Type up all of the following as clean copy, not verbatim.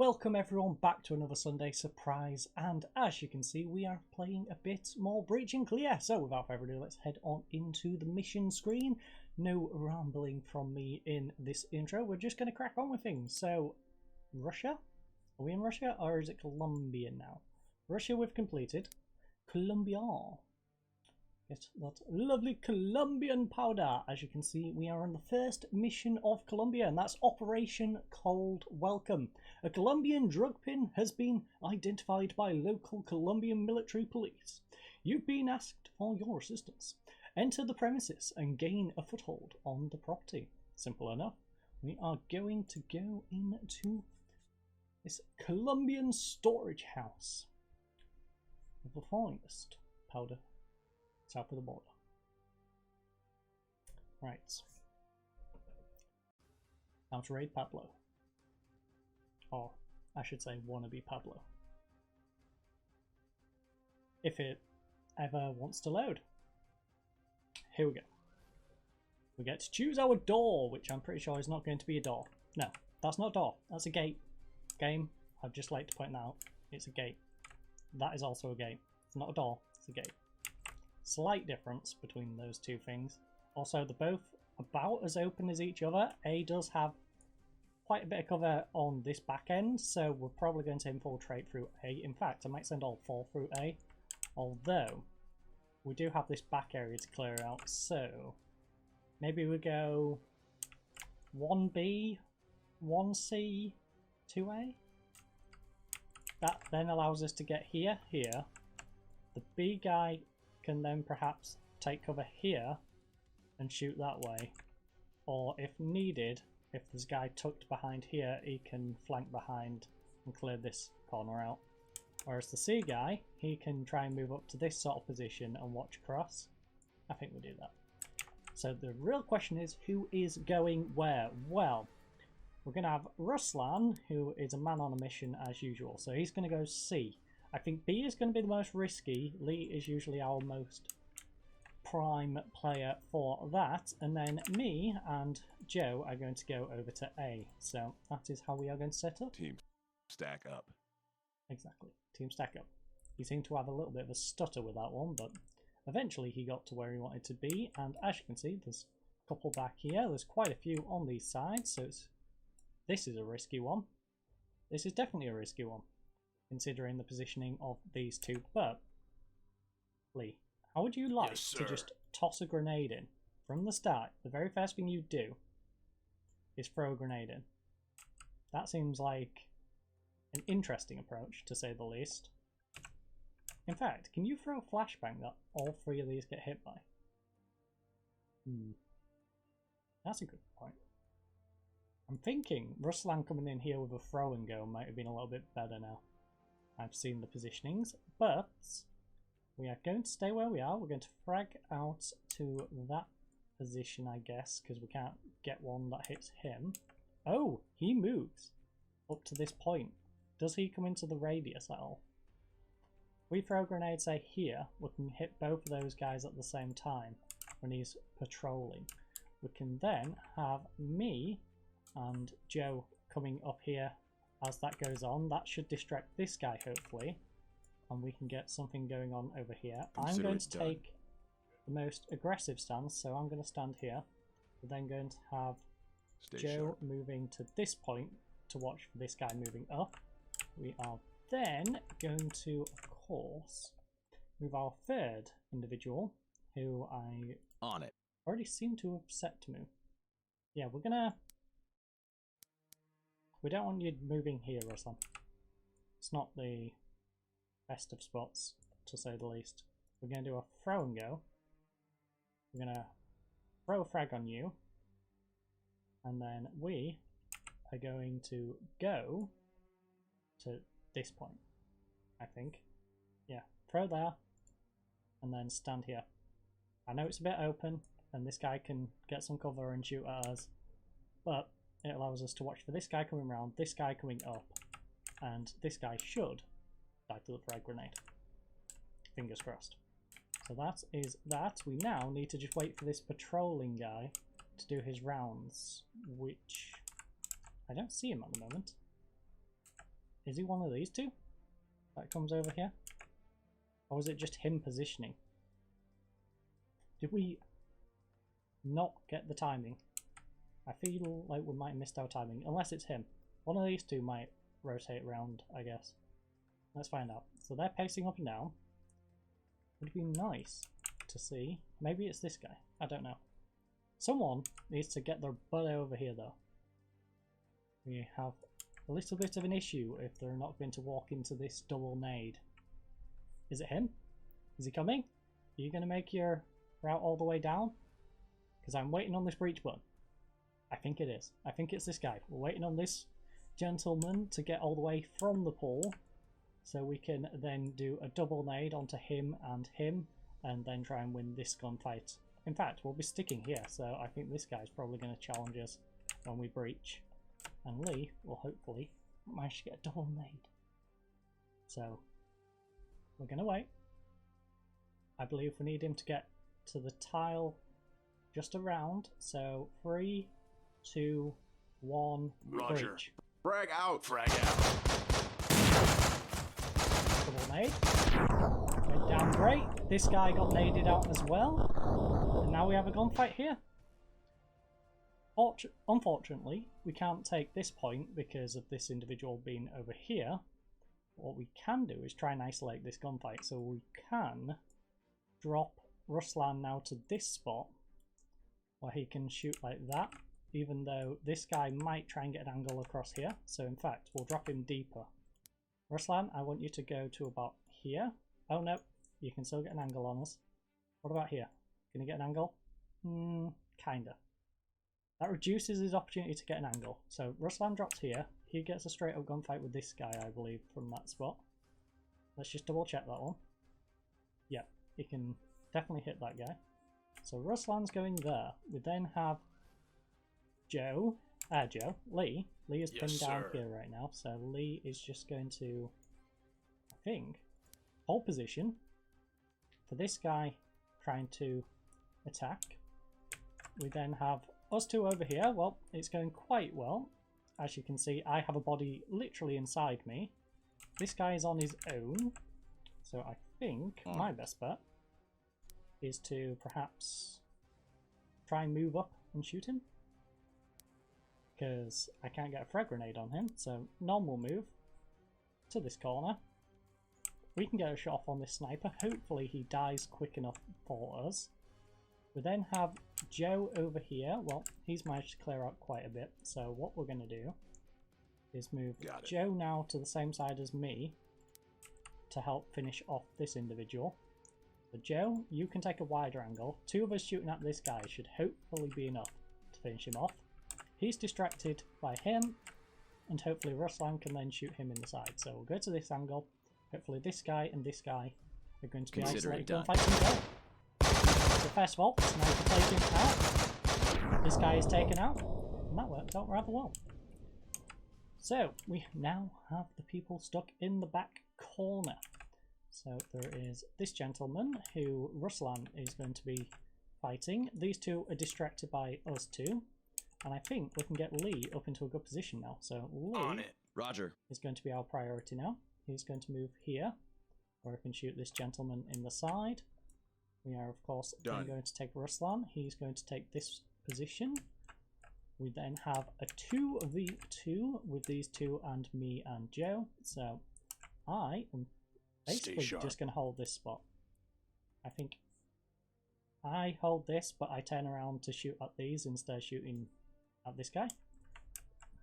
Welcome everyone back to another Sunday surprise, and as you can see we are playing a bit more Breach and Clear. So without further ado, let's head on into the mission screen. No rambling from me in this intro, we're just going to crack on with things. So Russia? Are we in Russia or is it Colombia now? Russia we've completed. Colombia. Get that lovely Colombian powder. As you can see, we are on the first mission of Colombia, and that's Operation Cold Welcome. A Colombian drug pin has been identified by local Colombian military police. You've been asked for your assistance. Enter the premises and gain a foothold on the property. Simple enough. We are going to go into this Colombian storage house of the finest powder south of the border. Right. Time to raid Pablo. Or I should say wannabe Pablo. If it ever wants to load. Here we go. We get to choose our door, which I'm pretty sure is not going to be a door. No, that's not a door. That's a gate. Game, I'd just like to point that out. It's a gate. That is also a gate. It's not a door, it's a gate. Slight difference between those two things. Also, they're both about as open as each other. A does have quite a bit of cover on this back end, so we're probably going to infiltrate through A. In fact, I might send all four through A, although we do have this back area to clear out, so maybe we go 1B, 1C, 2A. That then allows us to get here. The B guy can then perhaps take cover here and shoot that way, or if needed, if there's a guy tucked behind here, he can flank behind and clear this corner out. Whereas the C guy, he can try and move up to this sort of position and watch across. I think we'll do that. So the real question is, who is going where? Well, we're going to have Ruslan, who is a man on a mission as usual, so he's going to go C. I think B is going to be the most risky. Lee is usually our most prime player for that. And then me and Joe are going to go over to A. So that is how we are going to set up. Team stack up. Exactly. Team stack up. He seemed to have a little bit of a stutter with that one, but eventually he got to where he wanted to be. And as you can see, there's a couple back here. There's quite a few on these sides. So this is a risky one. This is definitely a risky one, considering the positioning of these two. But Lee, how would you like to just toss a grenade in from the start? The very first thing you do is throw a grenade in. That seems like an interesting approach, to say the least. In fact, can you throw a flashbang that all three of these get hit by? That's a good point. I'm thinking Ruslan coming in here with a throw and go might have been a little bit better now. I've seen the positionings, but we are going to stay where we are. We're going to frag out to that position, I guess, because we can't get one that hits him. Oh, he moves up to this point. Does he come into the radius at all? We throw grenades, say here, we can hit both of those guys at the same time when he's patrolling. We can then have me and Joe coming up here as that goes on. That should distract this guy, hopefully, and we can get something going on over here. I'm going to take the most aggressive stance, so I'm going to stand here. We're then going to have Joe moving to this point to watch for this guy moving up. We are then going to, of course, move our third individual, who I already seem to have set to move. Yeah, we're gonna... We don't want you moving here, Ruslan. It's not the best of spots, to say the least. We're going to do a throw and go. We're going to throw a frag on you. And then we are going to go to this point, I think. Yeah, throw there. And then stand here. I know it's a bit open, and this guy can get some cover and shoot at us. But it allows us to watch for this guy coming around, this guy coming up, and this guy should die to the frag grenade. Fingers crossed. So that is that. We now need to just wait for this patrolling guy to do his rounds, which I don't see him at the moment. Is he one of these two that comes over here? Or was it just him positioning? Did we not get the timing? I feel like we might have missed our timing, unless it's him. One of these two might rotate around, I guess. Let's find out. So they're pacing up and down. Would it be nice to see? Maybe it's this guy. I don't know. Someone needs to get their butt over here, though. We have a little bit of an issue if they're not going to walk into this double nade. Is it him? Is he coming? Are you going to make your route all the way down? Because I'm waiting on this breach button. I think it is. I think it's this guy. We're waiting on this gentleman to get all the way from the pool, so we can then do a double nade onto him, and then try and win this gunfight. In fact, we'll be sticking here, so I think this guy's probably going to challenge us when we breach. And Lee will hopefully manage to get a double nade. So, we're going to wait. I believe we need him to get to the tile just around. So, 3, 2, 1, Roger. breach. Frag out. Frag out. Double nade. Went down great. This guy got naded out as well. And now we have a gunfight here. Unfortunately, we can't take this point because of this individual being over here. What we can do is try and isolate this gunfight. So we can drop Ruslan now to this spot where he can shoot like that, even though this guy might try and get an angle across here. So in fact, we'll drop him deeper. Ruslan, I want you to go to about here. Oh no, you can still get an angle on us. What about here? Can you get an angle? Kinda. That reduces his opportunity to get an angle. So Ruslan drops here. He gets a straight up gunfight with this guy, I believe, from that spot. Let's just double check that one. Yeah, he can definitely hit that guy. So Ruslan's going there. We then have Lee. Lee is pinned down here right now. So Lee is just going to, I think, hold position for this guy trying to attack. We then have us two over here. Well, it's going quite well. As you can see, I have a body literally inside me. This guy is on his own. So I think my best bet is to perhaps try and move up and shoot him. Because I can't get a frag grenade on him. So normal move to this corner. We can get a shot off on this sniper. Hopefully he dies quick enough for us. We then have Joe over here. Well, he's managed to clear out quite a bit. So what we're going to do is move Joe now to the same side as me to help finish off this individual. So Joe, you can take a wider angle. Two of us shooting at this guy should hopefully be enough to finish him off. He's distracted by him, and hopefully Ruslan can then shoot him in the side. So we'll go to this angle. Hopefully this guy and this guy are going to be isolated and fighting Joe. So first of all, sniper taken out. This guy is taken out, and that worked out rather well. So we now have the people stuck in the back corner. So there is this gentleman who Ruslan is going to be fighting. These two are distracted by us two. And I think we can get Lee up into a good position now. So Lee is going to be our priority now. He's going to move here, where I can shoot this gentleman in the side. We are, of course, then going to take Ruslan. He's going to take this position. We then have a 2v2 with these two and me and Joe. So I am basically just going to hold this spot. I think I hold this, but I turn around to shoot at these instead of shooting at this guy,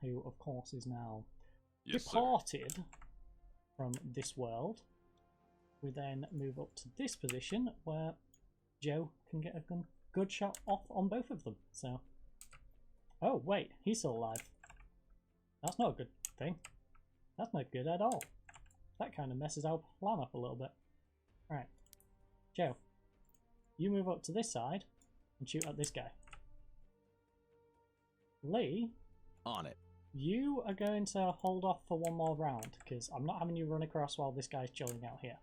who of course is now departed from this world. We then move up to this position where Joe can get a good shot off on both of them. So, oh wait, he's still alive. That's not a good thing. That's not good at all. That kind of messes our plan up a little bit. Alright, Joe, you move up to this side and shoot at this guy. Lee, on it. You are going to hold off for one more round because I'm not having you run across while this guy's chilling out here.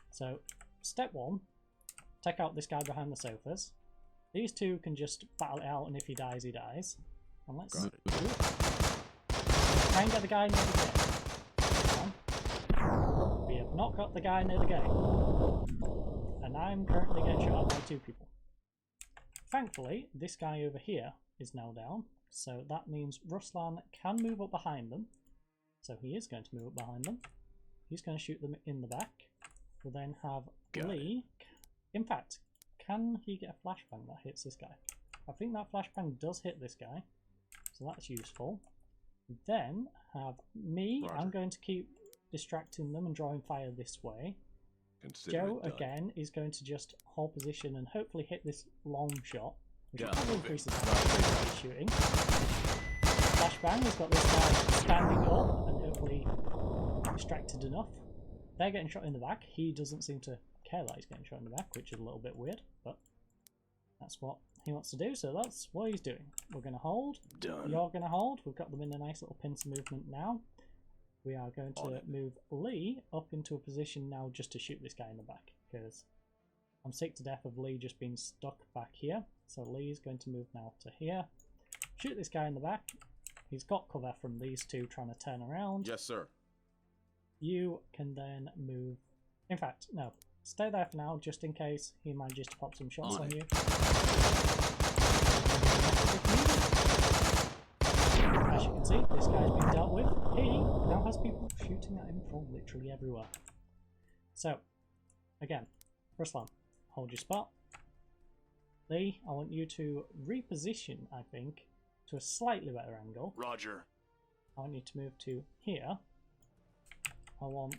So, step one, take out this guy behind the sofas. These two can just battle it out, and if he dies, he dies. And let's try and get the guy near the dead. We've not got the guy near the gate. And I'm currently getting shot at by 2 people. Thankfully, this guy over here is now down. So that means Ruslan can move up behind them. So he is going to move up behind them. He's going to shoot them in the back. We'll then have Lee. In fact, can he get a flashbang that hits this guy? I think that flashbang does hit this guy. So that's useful. Then have me. Roger. I'm going to keep distracting them and drawing fire this way. Joe again is going to just hold position and hopefully hit this long shot, which will probably increase his shooting. Flashbang has got this guy standing up and hopefully distracted enough. They're getting shot in the back. He doesn't seem to care that he's getting shot in the back, which is a little bit weird, but that's what he wants to do, so that's what he's doing. We're going to hold. Done. You're going to hold. We've got them in a nice little pincer movement now. We are going to move Lee up into a position now just to shoot this guy in the back, because I'm sick to death of Lee just being stuck back here. So Lee is going to move now to here. Shoot this guy in the back. He's got cover from these 2 trying to turn around. Yes, sir. You can then move... In fact, no. Stay there for now, just in case he manages to pop some shots on you. As you can see, this guy's been dealt with. He now has people shooting at him from literally everywhere. So, again, Ruslan, hold your spot. Lee, I want you to reposition, I think, to a slightly better angle. Roger. I want you to move to here. I want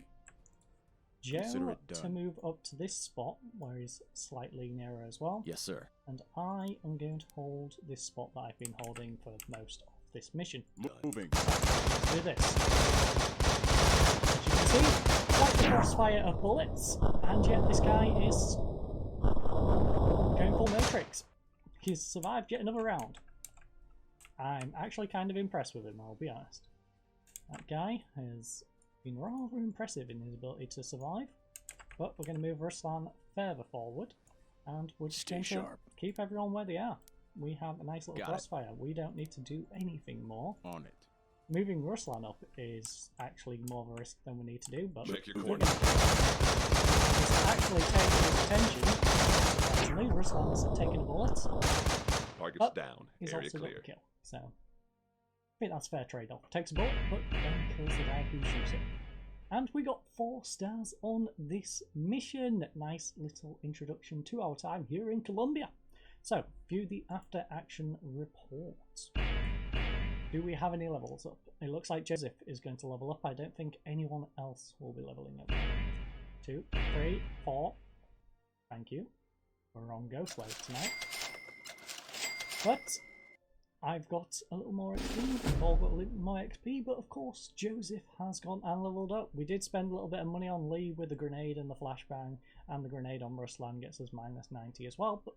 Joe to move up to this spot where he's slightly nearer as well. Yes, sir. And I am going to hold this spot that I've been holding for most of this mission. Moving. Let's do this. As you can see, quite the crossfire of bullets, and yet this guy is going full Matrix. He's survived yet another round. I'm actually kind of impressed with him, I'll be honest. That guy has been rather impressive in his ability to survive, but we're going to move Ruslan further forward, and we're just going to keep everyone where they are. We have a nice little crossfire. We don't need to do anything more. On it. Moving Ruslan up is actually more of a risk than we need to do, but check your corner. Actually taking his attention. Actually, Ruslan's taking a bullet. Target's down. He's Area also clear. got the kill, so I think that's a fair trade-off. Takes a bullet, but then kills the guy who shoots it. And we got 4 stars on this mission. Nice little introduction to our time here in Colombia. So, view the after-action report. Do we have any levels up? It looks like Joseph is going to level up. I don't think anyone else will be leveling up. 2, 3, 4. Thank you. We're on Ghost Wave tonight. But I've got a little more XP. We've all got a little more XP, but of course Joseph has gone and leveled up. We did spend a little bit of money on Lee with the grenade and the flashbang, and the grenade on Ruslan gets us -90 as well, but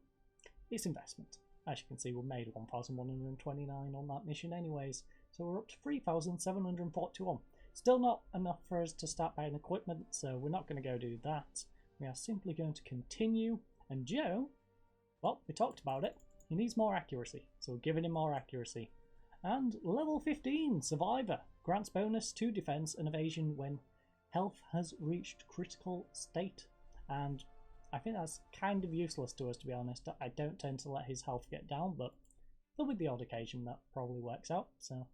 it's investment. As you can see, we made 1,129 on that mission anyways, so we're up to 3,741. Still not enough for us to start buying equipment, so we're not going to go do that. We are simply going to continue, and Joe, well, we talked about it. He needs more accuracy, so we're giving him more accuracy. And level 15, Survivor, grants bonus to defense and evasion when health has reached critical state. And I think that's kind of useless to us, to be honest. I don't tend to let his health get down, but with the odd occasion that probably works out, so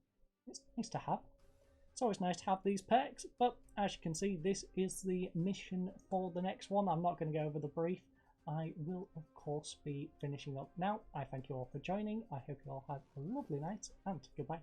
it's nice to have. It's always nice to have these perks, but as you can see, this is the mission for the next one. I'm not going to go over the brief. I will, of course, be finishing up now. I thank you all for joining. I hope you all have a lovely night, and goodbye.